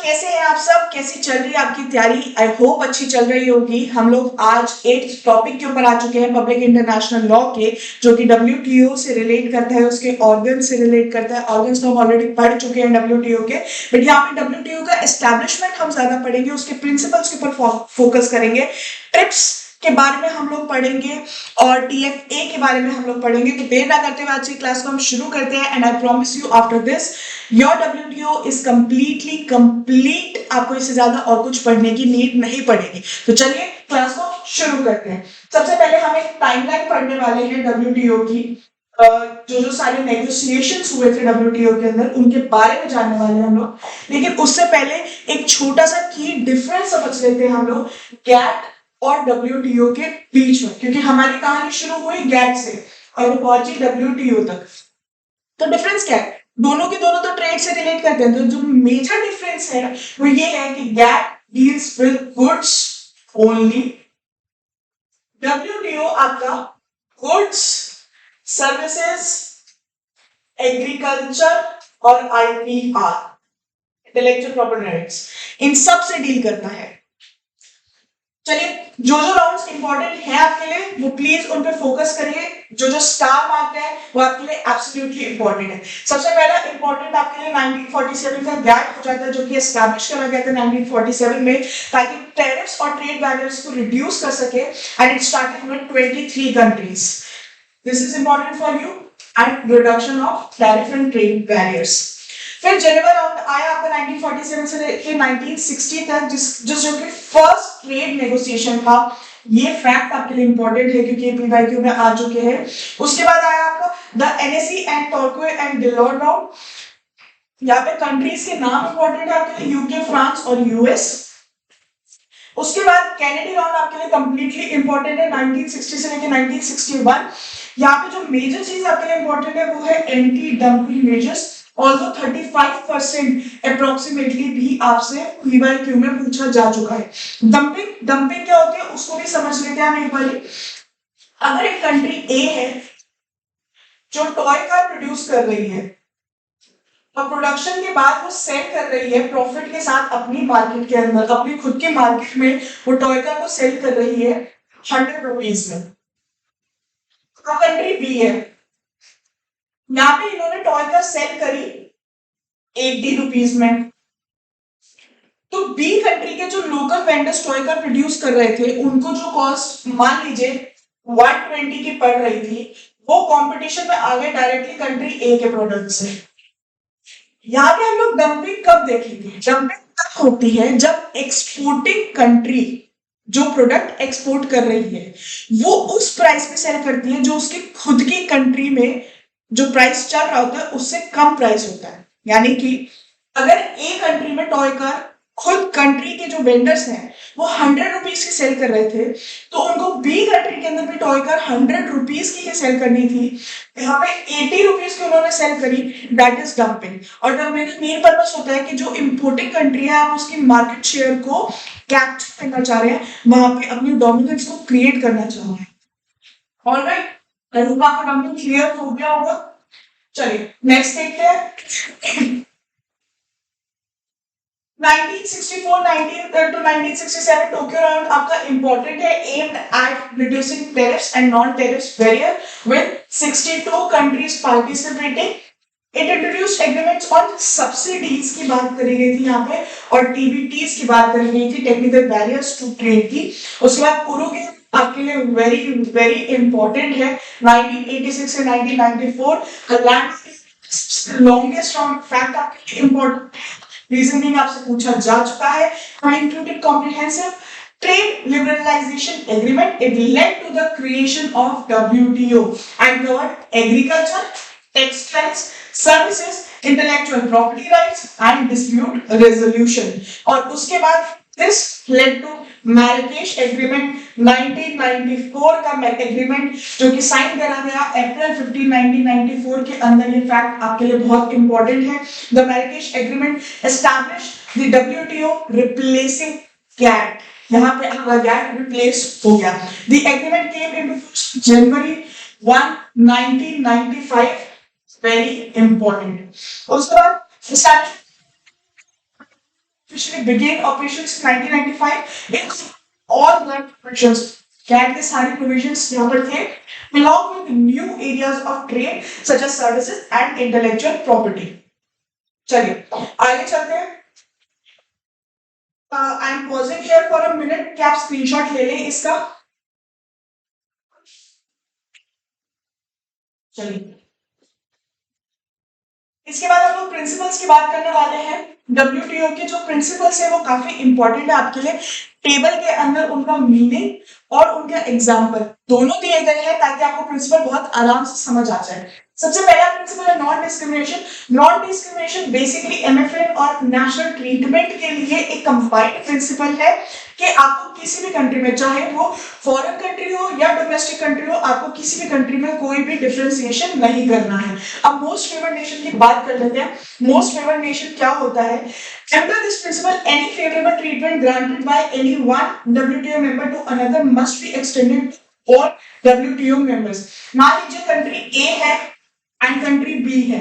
कैसे हैं आप सब? कैसी चल रही है आपकी तैयारी? आई होप अच्छी चल रही होगी। हम लोग आज एक टॉपिक के ऊपर आ चुके हैं, पब्लिक इंटरनेशनल लॉ के, जो कि डब्ल्यूटीओ से रिलेट करता है, उसके ऑर्गन से रिलेट करता है। ऑर्गन्स तो हम ऑलरेडी पढ़ चुके हैं डब्ल्यूटीओ के, बट यहाँ पे डब्ल्यूटीओ का एस्टैब्लिशमेंट हम ज्यादा पढ़ेंगे, उसके प्रिंसिपल्स के ऊपर फोकस करेंगे। ट्रिप्स के बारे में हम लोग पढ़ेंगे और टीएफए के बारे में हम लोग पढ़ेंगे। तो देर ना करते हुए आज की क्लास को हम शुरू करते हैं। And I promise you after this your WTO is completely complete. आपको इससे ज्यादा और कुछ पढ़ने की नीड नहीं पड़ेगी। तो चलिए क्लास को शुरू करते हैं। सबसे पहले हम एक टाइमलाइन पढ़ने वाले हैं डब्ल्यूटीओ की। जो सारे नेगोशिएशंस हुए थे डब्ल्यूटीओ के अंदर, उनके बारे में जानने वाले हैं हम लोग। लेकिन उससे पहले एक छोटा सा की डिफरेंस समझ लेते हैं हम लोग गैट और डब्ल्यूटीओ के बीच में, क्योंकि हमारी कहानी शुरू हुई गैट से और पहुंची डब्ल्यूटीओ तक। तो डिफरेंस क्या है? दोनों के दोनों तो ट्रेड से रिलेट करते हैं। तो जो मेजर डिफरेंस है वो ये है कि GATT deals with goods only, WTO आपका गुड्स, सर्विसेज, एग्रीकल्चर और आईपीआर, इंटेलेक्चुअल प्रॉपर्टी राइट्स, इन सब से डील करता है। चलिए, जो राउंड्स इंपॉर्टेंट है आपके लिए वो प्लीज उन पे फोकस करिए। जो स्टार मार्क है वो आपके लिए एब्सोल्युटली इंपॉर्टेंट है। सबसे पहला इंपॉर्टेंट आपके लिए 1947 का गैट हो जाता है, जो कि एस्टैब्लिश करा गया था 1947 में, ताकि टैरिफ्स और ट्रेड बैरियर्स को रिड्यूस कर सके। And it started with 23 countries. This is important for you and reduction of tariff and trade barriers. फिर जेनेवा राउंड आया आपका 1947 से लेकर 1960 तक, जो कि फर्स्ट ट्रेड नेगोशिएशन था। ये फैक्ट आपके लिए इंपॉर्टेंट है क्योंकि पीवाईक्यू में आ चुके हैं। उसके बाद आया आपका the Annecy and Torquay and Dillon round. यहाँ पे कंट्रीज के नाम इंपॉर्टेंट है आपके लिए, यूके, फ्रांस और यूएस। उसके बाद कैनेडी राउंड आपके लिए कंप्लीटली इंपॉर्टेंट है 1960 से लेकर 1961। यहाँ पे जो मेजर चीज आपके लिए इंपॉर्टेंट है वो है anti dumping measures. Also 35% approximately भी आपसे पीवाईक्यू में पूछा जा चुका है। डंपिंग क्या होती है उसको भी समझ लेते हैं हम एक बार। अगर एक कंट्री ए है जो टॉय कार प्रोड्यूस कर रही है और प्रोडक्शन के बाद वो सेल कर रही है प्रॉफिट के साथ अपनी मार्केट के अंदर, अपनी खुद की मार्केट में वो टॉय कार को सेल कर रही है 100 रुपीज में, तो कंट्री बी है। यहाँ पे इन्होंने टॉय कार सेल करी 80 रुपीज में। तो बी कंट्री के जो local vendors toy car produce कर रहे थे, उनको जो कॉस्ट मान लीजिए 120 की पड़ रही थी, वो कंपटीशन में आ गए डायरेक्टली कंट्री ए के प्रोडक्ट से। यहाँ पे हम लोग डंपिंग कब देखेंगे? डंपिंग तब होती है जब एक्सपोर्टिंग कंट्री जो प्रोडक्ट एक्सपोर्ट कर रही है वो उस प्राइस पे सेल करती है जो उसकी खुद की कंट्री में जो प्राइस चल रहा होता है उससे कम प्राइस होता है। यानी कि अगर ए कंट्री में टॉय कार खुद कंट्री के जो वेंडर्स हैं वो 100 रुपीज की सेल कर रहे थे, तो उनको बी कंट्री के अंदर भी टॉय कार 100 रुपीज की ही सेल करनी थी। यहाँ पे 80 रुपीज की उन्होंने सेल करी, दैट इज डंपिंग। और डंपिंग का मेन पर्पस होता है कि जो इंपोर्टिंग कंट्री है आप उसकी मार्केट शेयर को कैप्चर करना चाह रहे हैं, वहां पे अपनी डोमिनेंस को क्रिएट करना चाह रहे हैं। ऑलराइट, डंपिंग क्लियर हो गया होगा। चलिए नेक्स्ट देखते हैं। 1964 to 1967 टोक्यो राउंड आपका इंपॉर्टेंट है, aimed at reducing tariffs and non tariffs barrier with 62 countries participating. It introduced agreements on subsidies की बात करी गई थी यहाँ पे, और टीबीटीज की बात करी गई थी, टेक्निकल बैरियर्स टू ट्रेड की। उसके बाद उरुग्वे आपके लिए वेरी वेरी इंपॉर्टेंट है 1986 से 1994। लॉन्गेस्ट राउंड फैक्ट आपके लिए इंपॉर्टेंट, रीजनिंग आपसे पूछा जा चुका है। Included comprehensive trade liberalization agreement. It led to the creation of WTO and covered agriculture, textiles, services, intellectual property rights and dispute resolution. और उसके बाद this led to मैराकेश एग्रीमेंट 1994 का एग्रीमेंट जो कि साइन करा गया अप्रैल 15, 1994 के अंदर। ये फैक्ट आपके लिए बहुत इंपॉर्टेंट है। The Marrakesh agreement establish the WTO replacing GATT. यहाँ पे आपका गैट रिप्लेस हो गया। The agreement came into January 1, 1995। Very important. उसके बाद officially began operations in 1995. It's all that provisions. GATT के सारे provisions यहाँ पर थे, along with new areas of trade such as services and intellectual property. चलिए आगे चलते हैं. I am pausing here for a minute कि आप स्क्रीनशॉट ले लें इसका. चलिए इसके बाद हम लोग प्रिंसिपल्स की बात करने वाले हैं. डब्ल्यूटीओ के जो प्रिंसिपल्स है वो काफी इंपॉर्टेंट है आपके लिए. टेबल के अंदर उनका मीनिंग और उनका एग्जाम्पल दोनों दिए गए हैं ताकि आपको प्रिंसिपल बहुत आराम से समझ आ जाए. सबसे पहला प्रिंसिपल है non discrimination. Non discrimination basically MFN और नेशनल ट्रीटमेंट के लिए एक कंबाइंड प्रिंसिपल है कि आपको किसी भी कंट्री में, चाहे वो फॉरेन कंट्री हो या डोमेस्टिक कंट्री हो, आपको किसी भी कंट्री में कोई भी डिफरेंशिएशन नहीं करना है. अब मोस्ट फेवर्ड नेशन की बात कर लेते हैं. मोस्ट फेवर्ड नेशन क्या होता है? Under this principle, any favorable treatment granted by any one WTO member to another must be extended to all WTO members. मान लीजिए कंट्री A है एंड कंट्री B है,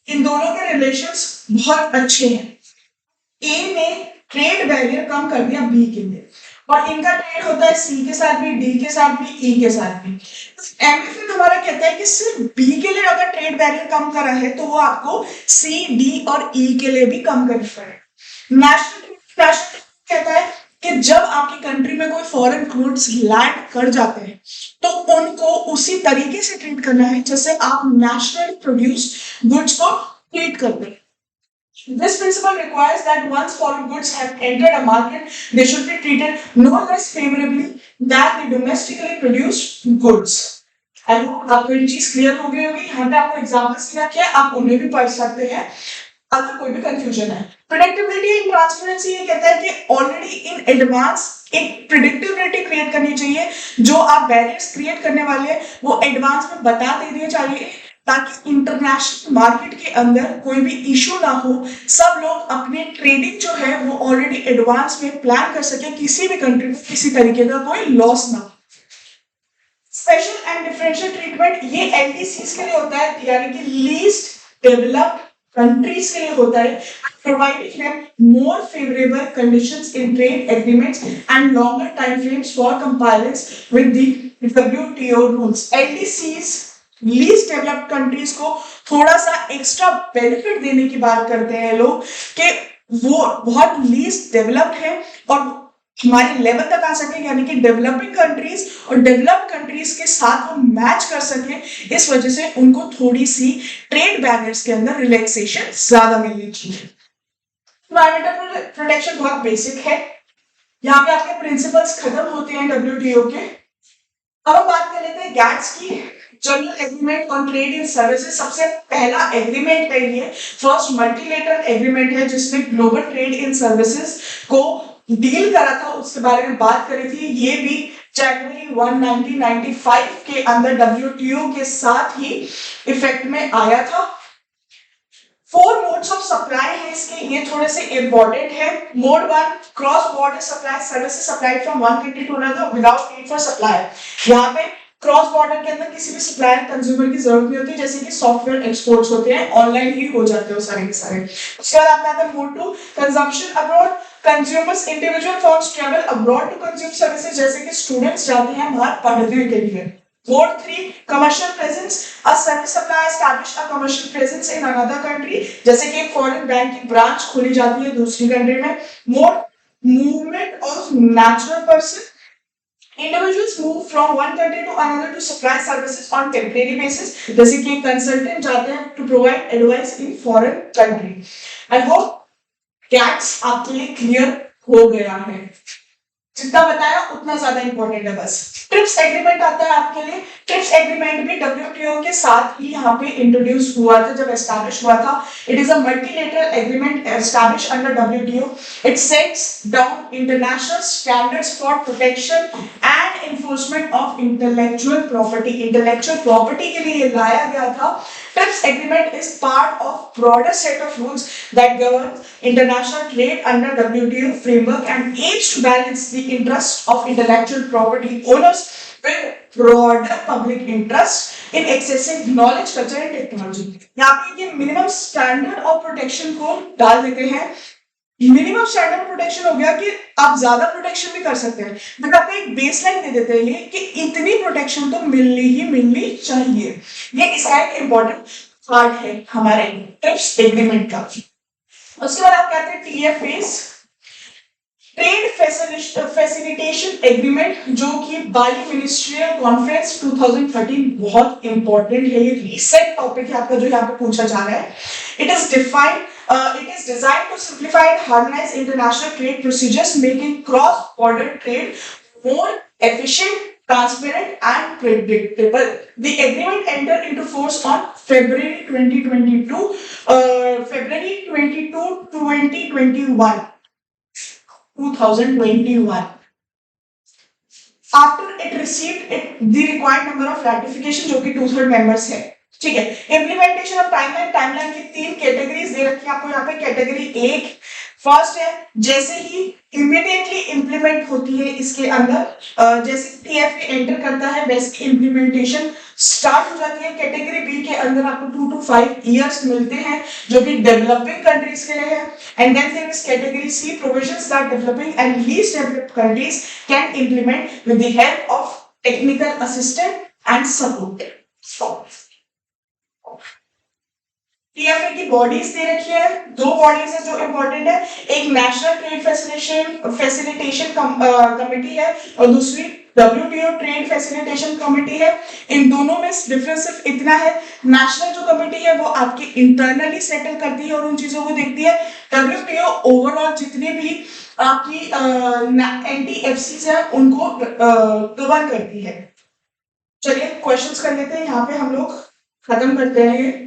इन दोनों के रिलेशंस बहुत अच्छे हैं. A ने ट्रेड बैरियर कम कर दिया B के लिए, और इनका ट्रेड होता है C के साथ भी, D के साथ भी, E के साथ भी. एमएफएन हमारा कहता है कि सिर्फ B के लिए अगर ट्रेड बैरियर कम करा है तो वो आपको C, D और E के लिए भी कम करना पड़ेगा. नेशनल कहता है कि जब आपकी कंट्री में कोई फॉरेन गुड्स लैंड कर जाते हैं तो उनको उसी तरीके से ट्रीट करना है जैसे आप नेशनल प्रोड्यूस्ड गुड्स को ट्रीट करते हैं. This principle requires that once foreign goods have entered a market, they should be treated no less favorably than the domestically produced goods. I hope आपको ये चीज क्लियर हो गई होगी. यहाँ पे आपको एग्जाम्पल्स दिया क्या, आप उन्हें भी पढ़ सकते हैं अगर कोई भी कंफ्यूजन है. प्रेडिक्टेबिलिटी एंड ट्रांसपेरेंसी ये कहता है कि ऑलरेडी इन एडवांस एक प्रेडिक्टेबिलिटी क्रिएट करनी चाहिए. जो आप बैरियर्स क्रिएट करने वाले हैं वो एडवांस में बता देने चाहिए ताकि इंटरनेशनल मार्केट के अंदर कोई भी इशू ना हो. सब लोग अपने ट्रेडिंग जो है वो ऑलरेडी एडवांस में प्लान कर सके, किसी भी कंट्री को किसी तरीके का कोई लॉस ना हो. स्पेशल एंड डिफरेंशियल ट्रीटमेंट ये एलडीसीज के लिए होता है, यानी कि लीस्ट डेवलप्ड कंट्रीज के लिए होता है, providing them more favorable conditions in trade agreements and longer time frames for compliance with the WTO rules. LDCs least developed countries को थोड़ा सा एक्स्ट्रा बेनिफिट देने की बात करते हैं लोग कि वो बहुत लीस्ट डेवलप्ड है और हमारे लेवल तक आ सके, यानी कि डेवलपिंग कंट्रीज और डेवलप्ड कंट्रीज के साथ वो मैच कर सके. इस वजह से उनको थोड़ी सी ट्रेड बैरियर्स के अंदर रिलैक्सेशन ज्यादा मिलनी चाहिए. एनवायरमेंटल प्रोटेक्शन बहुत बेसिक है. यहाँ पे आपके प्रिंसिपल्स खत्म होते हैं डब्ल्यूटीओ के. अब हम बात कर लेते हैं गैट्स की, general agreement on trade in services. सबसे पहला एग्रीमेंट है ये, फर्स्ट मल्टीलेटरल एग्रीमेंट है जिसने ग्लोबल ट्रेड इन सर्विसेज को डील करा था, उसके बारे में बात करी थी. ये भी जनवरी 1, 1995 के अंदर डब्ल्यूटीओ के साथ ही इफेक्ट में आया था. 4 मोड्स ऑफ सप्लाई है इसके, ये थोड़े से इंपॉर्टेंट है. Mode 1, cross border supply, services supplied from one country to another without need for supplier. यहाँ पे क्रॉस बॉर्डर के अंदर किसी भी सप्लायर कंज्यूमर की जरूरत नहीं होती, जैसे कि सॉफ्टवेयर एक्सपोर्ट्स होते हैं, ऑनलाइन ही हो जाते हैं सारे के सारे. उसके बाद आता है mode 2, consumption abroad. Consumers individual firms travel abroad to consume services, जैसे कि स्टूडेंट्स जाते हैं बाहर पढ़ने के लिए. Mode 3, commercial presence. A service supplier establish a commercial presence in another country, जैसे कि एक फॉरेन बैंक की ब्रांच खोली जाती है दूसरी कंट्री में. Mode movement of natural person. Individuals move from one country to another to supply services on temporary basis, जैसे कि कंसल्टेंट जाते हैं to provide advice in foreign country. I hope cats आपके लिए क्लियर हो गया है. जितना बताया उतना ज्यादा इंपॉर्टेंट है बस. ट्रिप्स एग्रीमेंट आता है आपके लिए. ट्रिप्स एग्रीमेंट भी डब्ल्यूटीओ के साथ ही यहाँ पे इंट्रोड्यूस हुआ था जब एस्टैब्लिश हुआ था. It is a multilateral agreement establish under WTO. It sets down international standards for protection and enforcement of intellectual property. Intellectual property के लिए लाया गया था. TRIPS agreement is part of broader set of rules that govern international trade under WTO framework and aims to balance the interests of intellectual property owners with broader public interest in accessing knowledge, culture and technology. यहाँ पे ये minimum standard of protection को डाल देते हैं. Minimum standard protection हो गया कि आप ज्यादा प्रोटेक्शन भी कर सकते हैं, बट आपको एक बेसलाइन दे देते हैं कि इतनी प्रोटेक्शन तो मिलनी चाहिए। ये इसका एक इंपॉर्टेंट पार्ट है हमारे ट्रिप्स एग्रीमेंट का। उसके बाद आप कहते हैं TFAs, ट्रेड फैसिलिटेशन एग्रीमेंट, जो कि बाली मिनिस्ट्रियल कॉन्फ्रेंस 2013, बहुत इंपॉर्टेंट है, ये रिसेंट टॉपिक है आपका जो यहाँ पे पूछा जा रहा है। It is designed to simplify and harmonize international trade procedures, making cross-border trade more efficient, transparent and predictable. The agreement entered into force on February 22, 2021. After it received the required number of ratification, जो कि 2/3 members है। ठीक है, implementation of timeline की 3 categories दे रखी है आपको यहाँ पे। कैटेगरी 1 फर्स्ट है, जैसे ही इमीडिएटली इंप्लीमेंट होती है इसके अंदर, जैसे TFA एंटर करता है वैसे इम्प्लीमेंटेशन स्टार्ट हो जाती है। कैटेगरी बी के अंदर आपको 2 to 5 इयर्स मिलते हैं, जो कि डेवलपिंग कंट्रीज के लिए है। And then there is category C, provisions that developing and least developed countries can implement with the help of technical assistant and support. TFA की बॉडीज दे रखी है, 2 बॉडीज है जो इंपॉर्टेंट है, एक नेशनल ट्रेड फैसिलिटेशन कमेटी है और दूसरी WTO ट्रेड फैसिलिटेशन कमेटी है। इन दोनों में डिफरेंस सिर्फ इतना है, नेशनल जो कमेटी है वो आपके इंटरनली सेटल करती है और उन चीजों को देखती है। WTO ओवरऑल जितने भी आपकी NTFCs है उनको गवर्न करती है। चलिए क्वेश्चंस कर लेते हैं, यहाँ पे हम लोग खत्म करते हैं।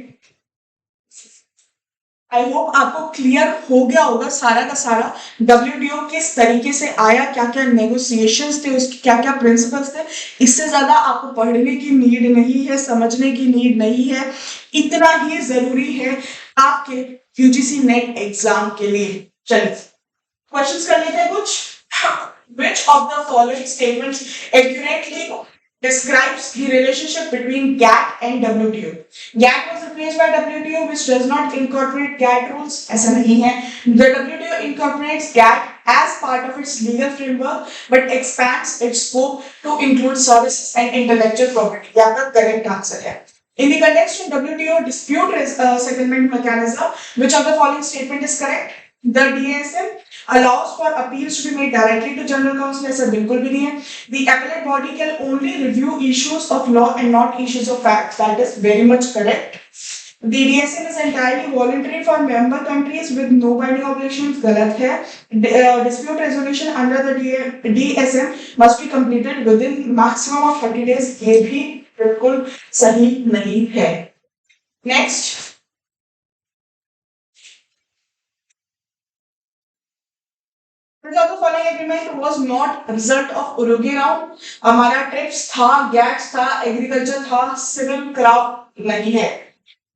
आई होप आपको क्लियर हो गया होगा सारा का सारा WTO किस तरीके से आया, क्या क्या नेगोशिएशंस थे, उसके क्या क्या प्रिंसिपल्स थे। इससे ज्यादा आपको पढ़ने की नीड नहीं है, समझने की नीड नहीं है, इतना ही जरूरी है आपके UGC नेट एग्जाम के लिए। चलिए क्वेश्चंस कर लेते हैं कुछ। Which of the following statements accurately describes the relationship between GATT and WTO? GATT was replaced by WTO, which does not incorporate GATT rules. ऐसा नहीं है। The WTO incorporates GATT as part of its legal framework, but expands its scope to include services and intellectual property. यहाँ का correct answer है। In the context of WTO dispute settlement mechanism, which of the following statement is correct? The DSM allows for appeals to be made directly to General Council. ऐसा बिल्कुल भी नहीं है। The appellate body can only review issues of law and not issues of fact. That is very much correct. The DSM is entirely voluntary for member countries with no binding obligations. गलत है। Dispute resolution under the DSM must be completed within maximum of 30 days. ये भी बिल्कुल सही नहीं है। Next. The following agreement was not result of Uruguay round. हमारा trips था, गैट्स था, एग्रीकल्चर था, सिविल क्राफ्ट नहीं है।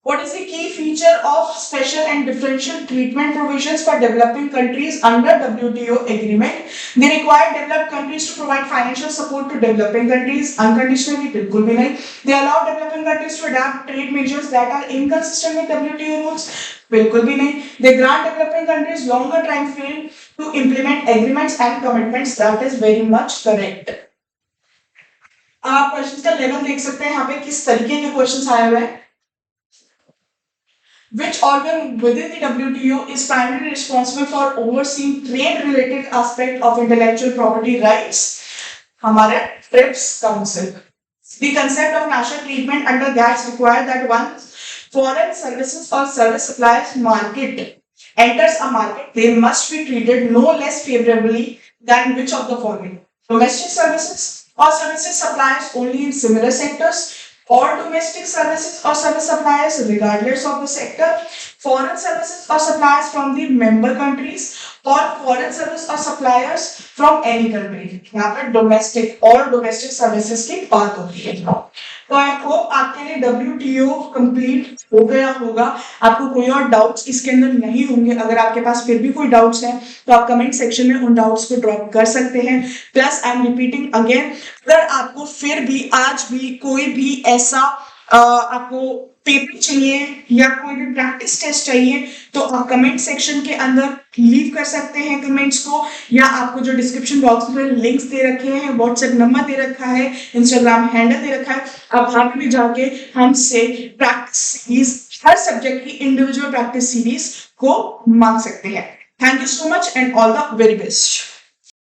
What is the key feature of special and differential treatment provisions for developing countries under WTO agreement? They require developed countries to provide financial support to developing countries unconditionally. बिल्कुल भी नहीं। They allow developing countries to adapt trade measures that are inconsistent with WTO rules. बिल्कुल भी नहीं। They grant developing countries longer time frame to implement agreements and commitments. That is very much correct. आप questions का level देख सकते हैं यहाँ पे किस तरीके के क्वेश्चंस आए हुए हैं। Which organ within the WTO is primarily responsible for overseeing trade-related aspect of intellectual property rights? हमारे TRIPS Council. The concept of national treatment under GATT requires that once foreign services or service suppliers market enters a market, they must be treated no less favorably than which of the following: domestic services or services suppliers only in similar sectors, or domestic services or service suppliers regardless of the sector, foreign services or suppliers from the member countries, or foreign service or suppliers from any country. यहाँ पर domestic और domestic services की बात होती है। तो I hope आपके लिए WTO कंप्लीट हो गया होगा, आपको कोई और डाउट्स इसके अंदर नहीं होंगे। अगर आपके पास फिर भी कोई डाउट्स हैं तो आप कमेंट सेक्शन में उन डाउट्स को ड्रॉप कर सकते हैं। Plus I am repeating again, अगर आपको फिर भी आज भी कोई भी ऐसा आपको पेपर चाहिए या कोई भी प्रैक्टिस टेस्ट चाहिए तो आप कमेंट सेक्शन के अंदर लीव कर सकते हैं कमेंट्स को, या आपको जो डिस्क्रिप्शन बॉक्स में लिंक्स दे रखे हैं, व्हाट्सएप नंबर दे रखा है, इंस्टाग्राम हैंडल दे रखा है, आप वहां पे भी जाके हमसे प्रैक्टिस सीरीज, हर सब्जेक्ट की इंडिविजुअल प्रैक्टिस सीरीज को मांग सकते हैं। Thank you so much and all the very best.